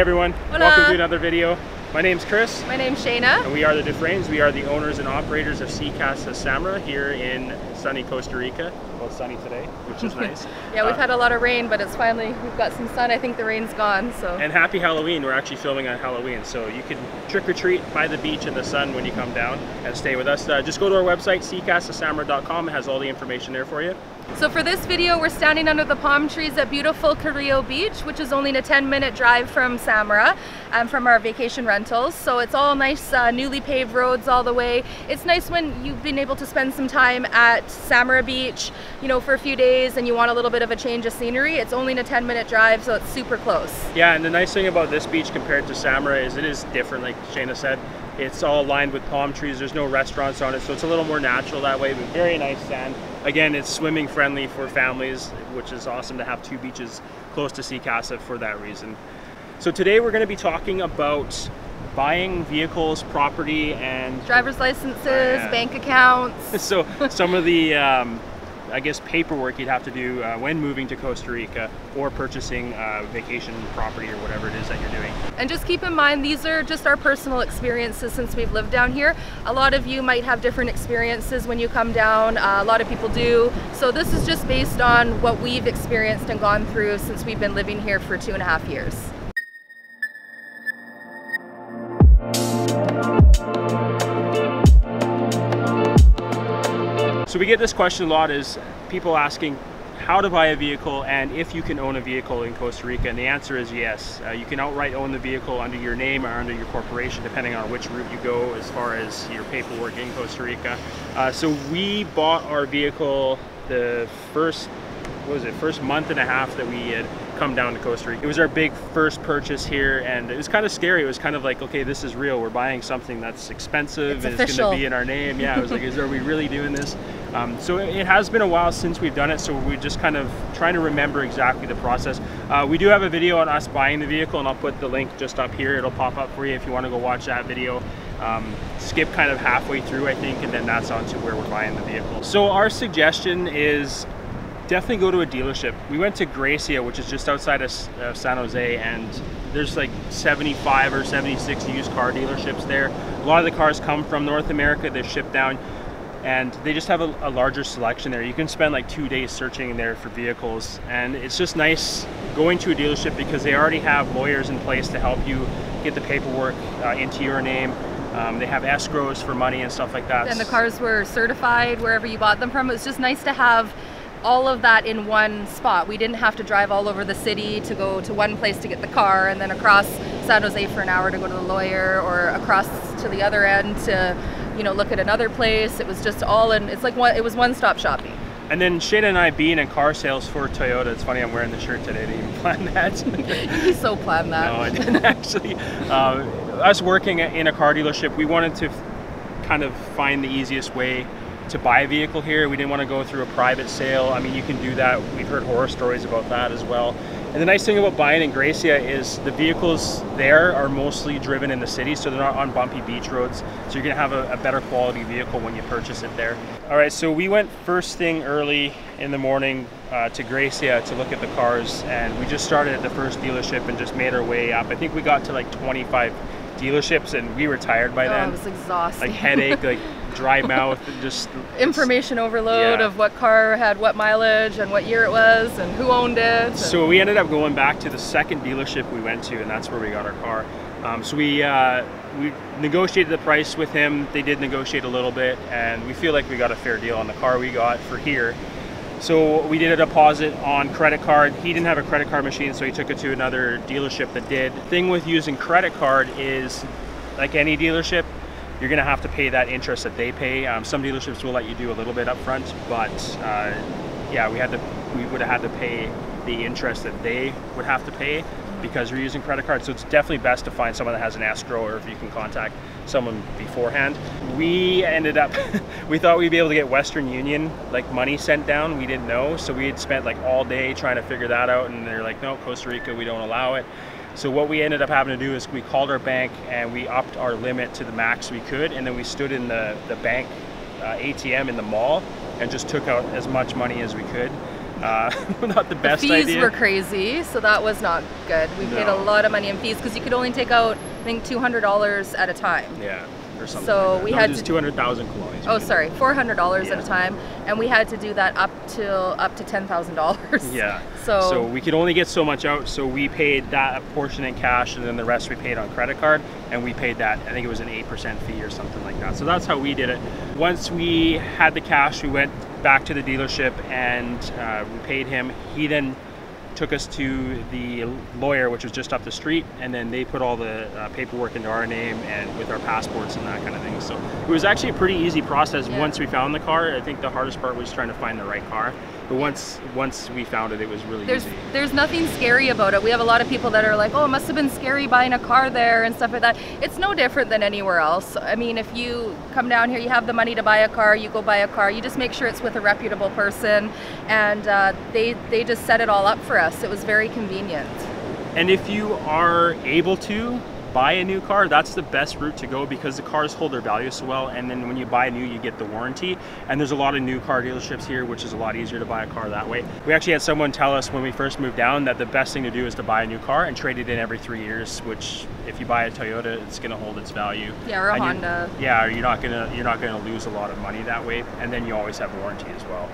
everyone, Hola. Welcome to another video. My name's Chris. My name's Shayna. And we are the Dufresnes. We are the owners and operators of Sea Casa Samra here in sunny Costa Rica. Well, it's sunny today, which is nice. Yeah, we've had a lot of rain, but it's finally, we've got some sun. I think the rain's gone, so. And happy Halloween. We're actually filming on Halloween, so you can trick or treat by the beach in the sun when you come down and stay with us. Just go to our website, seacasasamra.com. It has all the information there for you. So for this video, we're standing under the palm trees at beautiful Carrillo Beach, which is only a 10-minute drive from Samra, from our vacation rentals. So it's all nice, newly paved roads all the way. It's nice when you've been able to spend some time at Samra Beach, you know, for a few days and you want a little bit of a change of scenery. It's only a 10-minute drive, so it's super close. Yeah, and the nice thing about this beach compared to Samra is it is different, like Shayna said. It's all lined with palm trees. There's no restaurants on it, so it's a little more natural that way, but very nice sand. Again, it's swimming friendly for families, which is awesome to have two beaches close to Sea Casa for that reason. So today we're going to be talking about buying vehicles, property, and driver's licenses, bank accounts. So some of the I guess paperwork you'd have to do when moving to Costa Rica or purchasing vacation property or whatever it is that you're doing. And just keep in mind, these are just our personal experiences since we've lived down here. A lot of you might have different experiences when you come down. A lot of people do. So this is just based on what we've experienced and gone through since we've been living here for 2.5 years. So we get this question a lot, is people asking how to buy a vehicle and if you can own a vehicle in Costa Rica, and the answer is yes. You can outright own the vehicle under your name or under your corporation depending on which route you go as far as your paperwork in Costa Rica. So we bought our vehicle the first month and a half that we had come down to Costa Rica. It was our big first purchase here, and it was kind of scary. It was kind of like, okay, this is real. We're buying something that's expensive and it's going to be in our name. Yeah, I was like, are we really doing this? So it has been a while since we've done it, so we're just kind of trying to remember exactly the process. We do have a video on us buying the vehicle, and I'll put the link just up here. It'll pop up for you if you want to go watch that video. Skip kind of halfway through, I think, and then that's on to where we're buying the vehicle. So our suggestion is definitely go to a dealership. We went to Gracia, which is just outside of San Jose, and there's like 75 or 76 used car dealerships there. A lot of the cars come from North America. They're shipped down, and they just have a larger selection there. You can spend like 2 days searching there for vehicles, and it's just nice going to a dealership because they already have lawyers in place to help you get the paperwork into your name. They have escrows for money and stuff like that. And the cars were certified wherever you bought them from. It was just nice to have all of that in one spot. We didn't have to drive all over the city to go to one place to get the car and then across San Jose for an hour to go to the lawyer, or across to the other end to, you know, look at another place. It was just all in, it's like it was one-stop shopping. And then Shayna and I being in car sales for Toyota, it's funny, I'm wearing the shirt today. I didn't even plan that. You so planned that. No, I didn't actually. Us working in a car dealership, we wanted to kind of find the easiest way to buy a vehicle here. We didn't want to go through a private sale. I mean, you can do that. We've heard horror stories about that as well. And the nice thing about buying in Gracia is the vehicles there are mostly driven in the city, so they're not on bumpy beach roads. So you're gonna have a better quality vehicle when you purchase it there. All right, so we went first thing early in the morning to Gracia to look at the cars, and we just started at the first dealership and just made our way up. I think we got to like 25 dealerships and we were tired by then. It was exhausting. Like headache, like dry mouth, and just information overload of what car had what mileage and what year it was and who owned it. So we ended up going back to the second dealership we went to, and that's where we got our car. So we negotiated the price with him. They did negotiate a little bit, and we feel like we got a fair deal on the car we got for here. So we did a deposit on credit card. He didn't have a credit card machine, so he took it to another dealership that did. The thing with using credit card is, like any dealership, you're gonna have to pay that interest that they pay. Some dealerships will let you do a little bit up front, but yeah, we would have had to pay the interest that they would have to pay because we're using credit cards. So it's definitely best to find someone that has an escrow, or if you can contact someone beforehand. We ended up, we thought we'd be able to get Western Union like money sent down. We didn't know, so we had spent like all day trying to figure that out, and they're like, no, Costa Rica, we don't allow it. So what we ended up having to do is we called our bank and we upped our limit to the max we could, and then we stood in the bank ATM in the mall and just took out as much money as we could. Not the best idea. The fees were crazy, so that was not good. We paid a lot of money in fees because you could only take out, I think, $200 at a time. Yeah, or something. So like that. we had to 200,000 colones. Oh, sorry, $400 at a time, and we had to do that up to $10,000. Yeah. So we could only get so much out, so we paid that portion in cash, and then the rest we paid on credit card, and we paid that, I think it was an 8% fee or something like that. So that's how we did it. Once we had the cash, we went back to the dealership and we paid him. He then took us to the lawyer, which was just up the street, and then they put all the paperwork into our name and with our passports and that kind of thing. So it was actually a pretty easy process once we found the car. I think the hardest part was trying to find the right car. But once we found it, it was really easy. There's nothing scary about it. We have a lot of people that are like, oh, it must have been scary buying a car there and stuff like that. It's no different than anywhere else. I mean, if you come down here, you have the money to buy a car, you go buy a car, you just make sure it's with a reputable person, and they just set it all up for us. It was very convenient. And if you are able to buy a new car, that's the best route to go because the cars hold their value so well, and then when you buy new you get the warranty, and there's a lot of new car dealerships here, which is a lot easier to buy a car that way. We actually had someone tell us when we first moved down that the best thing to do is to buy a new car and trade it in every 3 years, which if you buy a Toyota, it's going to hold its value. Yeah, or a Honda. You're not going to lose a lot of money that way, and then you always have warranty as well.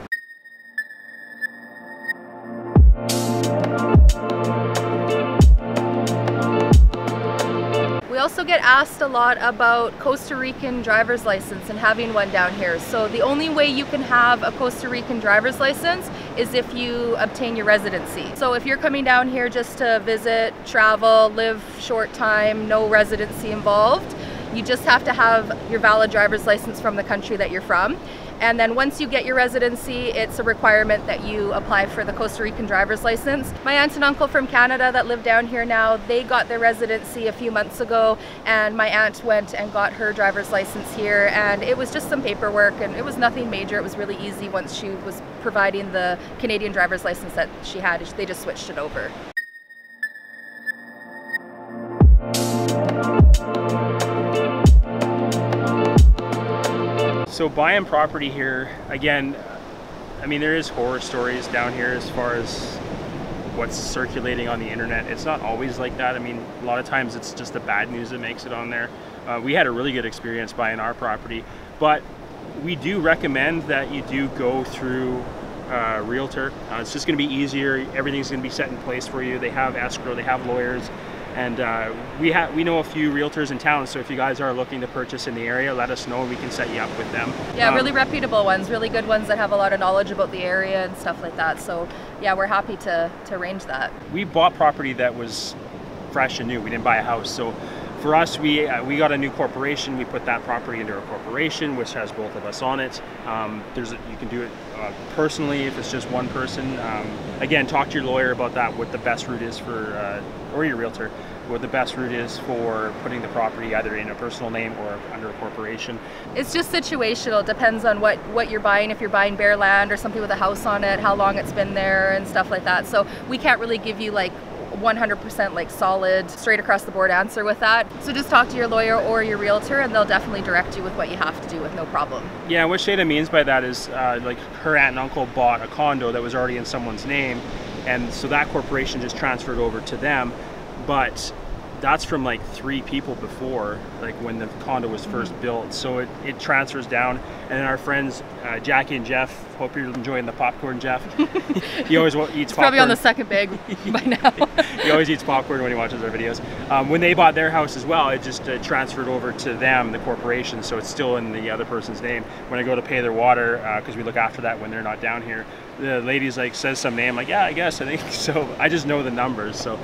We also get asked a lot about Costa Rican driver's license and having one down here. So the only way you can have a Costa Rican driver's license is if you obtain your residency. So if you're coming down here just to visit, travel, live short time, no residency involved, you just have to have your valid driver's license from the country that you're from. And then once you get your residency, it's a requirement that you apply for the Costa Rican driver's license. My aunt and uncle from Canada that live down here now, they got their residency a few months ago, and my aunt went and got her driver's license here, and it was just some paperwork, and it was nothing major. It was really easy once she was providing the Canadian driver's license that she had. They just switched it over. So buying property here, again, I mean, there is horror stories down here as far as what's circulating on the internet. It's not always like that. I mean, a lot of times it's just the bad news that makes it on there. We had a really good experience buying our property, but we do recommend that you do go through a realtor. It's just going to be easier. Everything's going to be set in place for you. They have escrow, they have lawyers. And we know a few realtors in town, so if you guys are looking to purchase in the area, let us know and we can set you up with them. Yeah, really reputable ones, really good ones that have a lot of knowledge about the area and stuff like that. So yeah, we're happy to arrange that. We bought property that was fresh and new. We didn't buy a house. So for us, we got a new corporation. We put that property into a corporation, which has both of us on it. You can do it personally if it's just one person. Again, talk to your lawyer about that, what the best route is for, or your realtor, what the best route is for putting the property either in a personal name or under a corporation. It's just situational. It depends on what you're buying. If you're buying bare land or something with a house on it, how long it's been there and stuff like that. So we can't really give you like 100% like solid straight across the board answer with that. So just talk to your lawyer or your realtor and they'll definitely direct you with what you have to do with no problem. Yeah, what Shayna means by that is like her aunt and uncle bought a condo that was already in someone's name, and so that corporation just transferred over to them, but that's from like 3 people before, like when the condo was first built. So it transfers down, and then our friends Jackie and Jeff, hope you're enjoying the popcorn, Jeff. He always eats popcorn. Probably on the second bag by now. He always eats popcorn when he watches our videos. When they bought their house as well, it just transferred over to them, the corporation, so it's still in the other person's name. When I go to pay their water, because we look after that when they're not down here, the lady's like says some name, like, yeah, I guess, I think so. I just know the numbers. So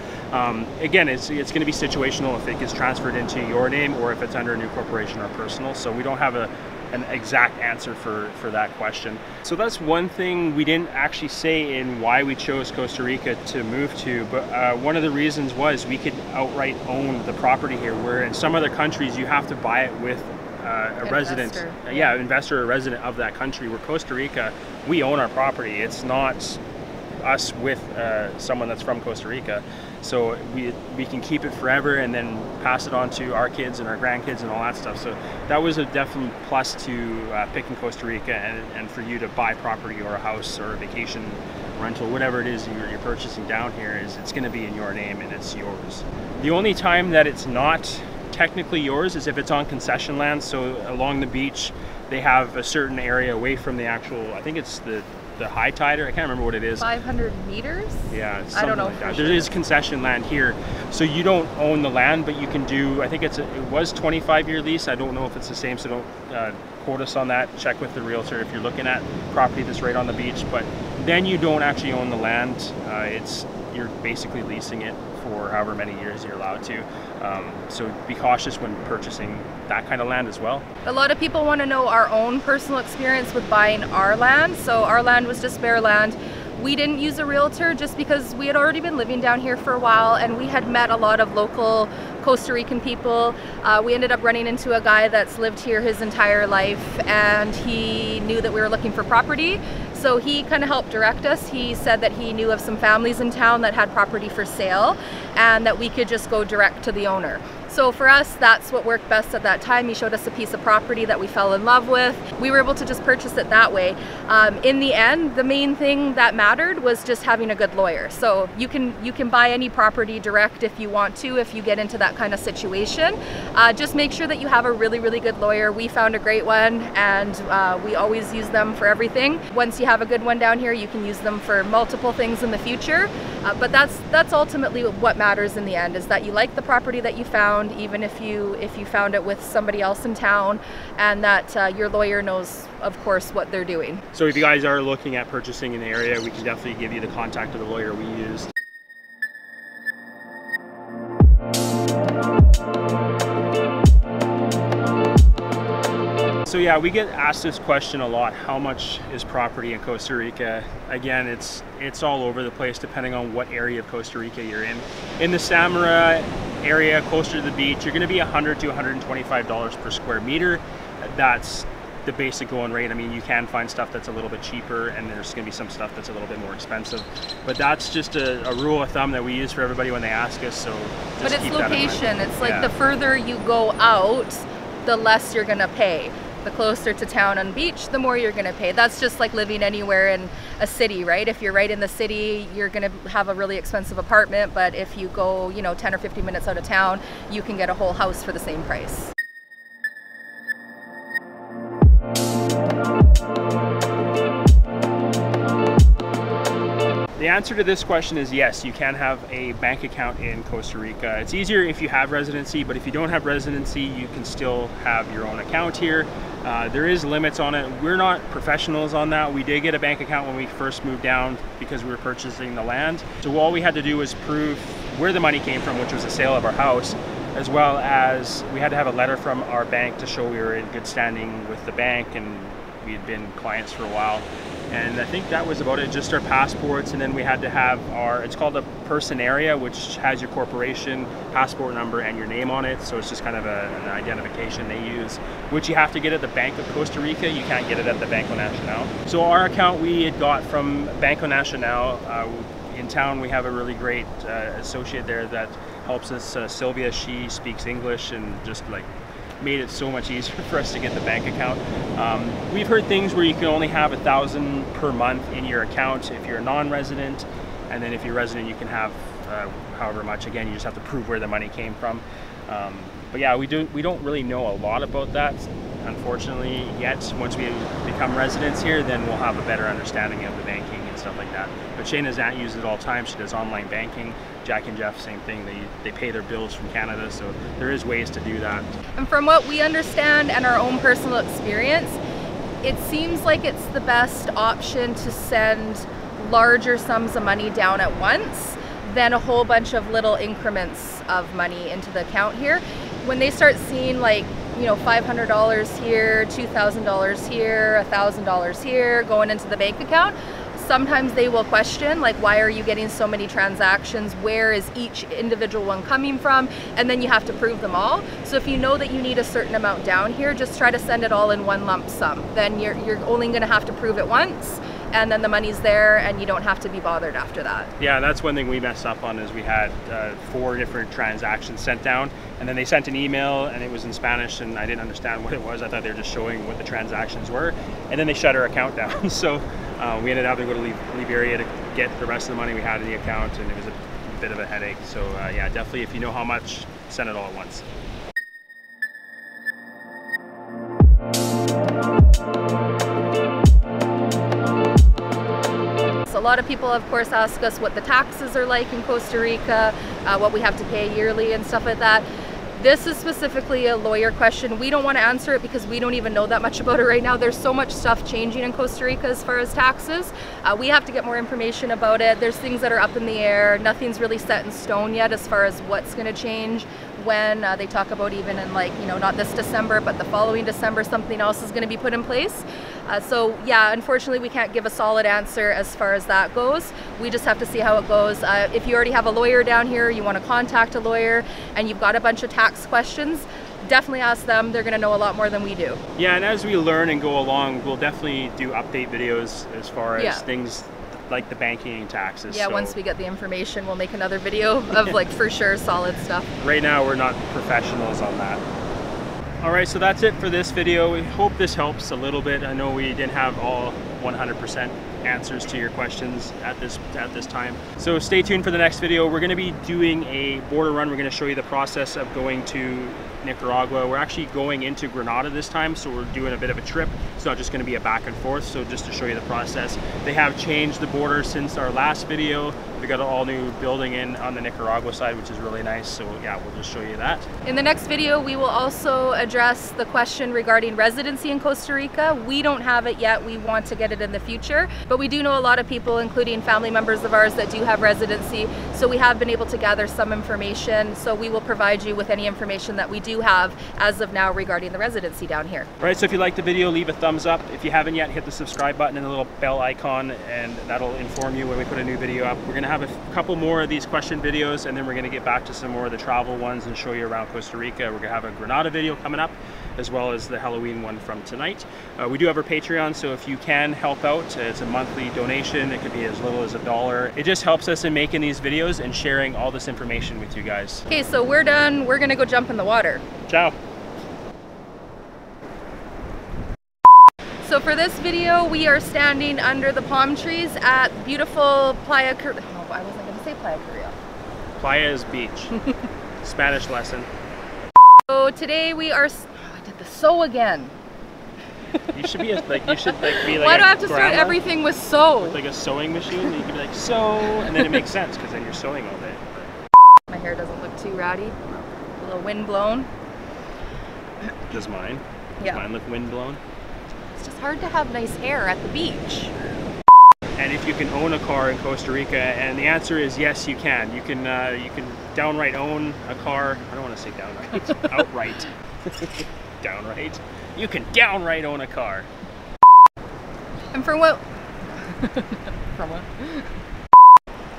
again, it's going to be situational if it gets transferred into your name or if it's under a new corporation or personal. So we don't have an exact answer for that question. So that's one thing we didn't actually say in why we chose Costa Rica to move to, but one of the reasons was we could outright own the property here, where in some other countries you have to buy it with a resident, investor or resident of that country. Where Costa Rica, we own our property. It's not us with someone that's from Costa Rica, so we can keep it forever and then pass it on to our kids and our grandkids and all that stuff. So that was a definite plus to picking Costa Rica and for you to buy property or a house or a vacation rental, whatever it is you're purchasing down here, is it's going to be in your name and it's yours. The only time that it's not technically yours is if it's on concession land. So along the beach, they have a certain area away from the actual, I think it's the high tide, or I can't remember what it is. 500 meters? Yeah, I don't know. Like that. There is concession land here, so you don't own the land, but you can do, I think it was 25-year lease. I don't know if it's the same, so don't quote us on that. Check with the realtor if you're looking at property that's right on the beach, but then you don't actually own the land. You're basically leasing it for however many years you're allowed to. So be cautious when purchasing that kind of land as well. A lot of people want to know our own personal experience with buying our land. So our land was just bare land. We didn't use a realtor just because we had already been living down here for a while, and we had met a lot of local Costa Rican people. We ended up running into a guy that's lived here his entire life, and he knew that we were looking for property. So he kind of helped direct us. He said that he knew of some families in town that had property for sale and that we could just go direct to the owner. So for us, that's what worked best at that time. He showed us a piece of property that we fell in love with. We were able to just purchase it that way. In the end, the main thing that mattered was just having a good lawyer. So you can buy any property direct if you want to, if you get into that kind of situation. Just make sure that you have a really, really good lawyer. We found a great one, and we always use them for everything. Once you have a good one down here, you can use them for multiple things in the future. But that's ultimately what matters in the end, is that you like the property that you found, even if you found it with somebody else in town, and that your lawyer knows, of course, what they're doing. So if you guys are looking at purchasing in the area, we can definitely give you the contact of the lawyer we used. So yeah, we get asked this question a lot: how much is property in Costa Rica? Again, it's all over the place depending on what area of Costa Rica you're in. In the Samara area, closer to the beach, you're going to be $100 to $125 per square meter. That's the basic going rate. I mean, you can find stuff that's a little bit cheaper, and there's going to be some stuff that's a little bit more expensive. But that's just a rule of thumb that we use for everybody when they ask us. So just but it's keep that in mind. location. It's like Yeah. the further you go out, the less you're going to pay. The closer to town and beach, the more you're going to pay. That's just like living anywhere in a city, right? If you're right in the city, you're going to have a really expensive apartment, but if you go, 10 or 15 minutes out of town, you can get a whole house for the same price. The answer to this question is yes, you can have a bank account in Costa Rica. It's easier if you have residency, but if you don't have residency, you can still have your own account here. There is limits on it. We're not professionals on that. We did get a bank account when we first moved down because we were purchasing the land. So all we had to do was prove where the money came from, which was the sale of our house, as well as we had to have a letter from our bank to show we were in good standing with the bank and we had been clients for a while. And I think that was about it, just our passports, and then we had to have it's called a person area, which has your corporation, passport number, and your name on it. So it's just kind of an identification they use, which you have to get at the Bank of Costa Rica. You can't get it at the Banco Nacional. So our account we had got from Banco Nacional. In town we have a really great associate there that helps us, Sylvia. She speaks English and just like made it so much easier for us to get the bank account. We've heard things where you can only have $1,000 per month in your account if you're a non-resident, and then if you're resident you can have however much. Again, you just have to prove where the money came from. But yeah, we don't really know a lot about that, unfortunately, yet. Once we become residents here, then we'll have a better understanding of the banking and stuff like that. But Shayna's aunt uses it all the time. She does online banking. Jack and Jeff, same thing. They pay their bills from Canada, so there is ways to do that. And from what we understand and our own personal experience, it seems like it's the best option to send larger sums of money down at once than a whole bunch of little increments of money into the account here. When they start seeing like, $500 here, $2,000 here, $1,000 here going into the bank account, sometimes they will question, like, why are you getting so many transactions? Where is each individual one coming from? And then you have to prove them all. So if you know that you need a certain amount down here, just try to send it all in one lump sum. Then you're only going to have to prove it once, and then the money's there and you don't have to be bothered after that. Yeah, that's one thing we messed up on, is we had 4 different transactions sent down, and then they sent an email and it was in Spanish and I didn't understand what it was. I thought they were just showing what the transactions were, and then they shut our account down. So we ended up having to go to Liberia to get the rest of the money we had in the account, and it was a bit of a headache. So yeah, definitely if you know how much, send it all at once. A lot of people, of course, ask us what the taxes are like in Costa Rica, what we have to pay yearly and stuff like that. This is specifically a lawyer question. We don't want to answer it because we don't even know that much about it right now. There's so much stuff changing in Costa Rica as far as taxes. We have to get more information about it. There's things that are up in the air. Nothing's really set in stone yet as far as what's going to change when. They talk about even in, like, you know, not this December, but the following December, something else is going to be put in place. So yeah, unfortunately we can't give a solid answer as far as that goes. We just have to see how it goes. If you already have a lawyer down here, you want to contact a lawyer, and you've got a bunch of tax questions, definitely ask them. They're going to know a lot more than we do. Yeah, and as we learn and go along, we'll definitely do update videos as far as things like the banking and taxes. Yeah, so once we get the information, we'll make another video of like for sure solid stuff. Right now we're not professionals on that. All right, so that's it for this video. We hope this helps a little bit. I know we didn't have all 100% answers to your questions at this time. So stay tuned for the next video. We're going to be doing a border run. We're going to show you the process of going to Nicaragua. We're actually going into Grenada this time, so we're doing a bit of a trip. It's not just going to be a back and forth, so just to show you the process. They have changed the border since our last video. We got an all new building in on the Nicaragua side, which is really nice. So yeah, we'll just show you that. In the next video, we will also address the question regarding residency in Costa Rica. We don't have it yet. We want to get it in the future, but we do know a lot of people, including family members of ours, that do have residency. So we have been able to gather some information. So we will provide you with any information that we do have as of now regarding the residency down here. All right, so if you liked the video, leave a thumbs up. If you haven't yet, hit the subscribe button and the little bell icon, and that'll inform you when we put a new video up. We're gonna have a couple more of these question videos, and then we're gonna get back to some more of the travel ones and show you around Costa Rica. We're gonna have a Grenada video coming up, as well as the Halloween one from tonight. We do have our Patreon, so if you can help out, it's a monthly donation. It could be as little as $1. It just helps us in making these videos and sharing all this information with you guys. Okay, so we're done. We're gonna go jump in the water. Ciao. So for this video, we are standing under the palm trees at beautiful Playa Carrillo. Oh, I wasn't gonna say Playa Carrillo. Playa is beach. Spanish lesson. So today we are, oh, I did the so again. You should be like, be like. Why do I have to start everything with so? With like a sewing machine, you can be like so, and then it makes sense because then you're sewing all day. My hair doesn't look too ratty. A little wind blown. Does mine? Yeah. Does mine look wind blown? It's just hard to have nice hair at the beach. And if you can own a car in Costa Rica, and the answer is yes, you can. You can downright own a car. I don't want to say downright. Outright. Downright. You can downright own a car. And for what? From what?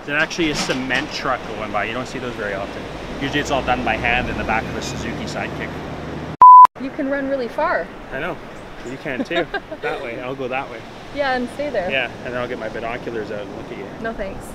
There's actually a cement truck going by. You don't see those very often. Usually it's all done by hand in the back of a Suzuki Sidekick. You can run really far. I know. You can too. That way. I'll go that way. Yeah, and stay there. Yeah, and then I'll get my binoculars out and look at you. No thanks.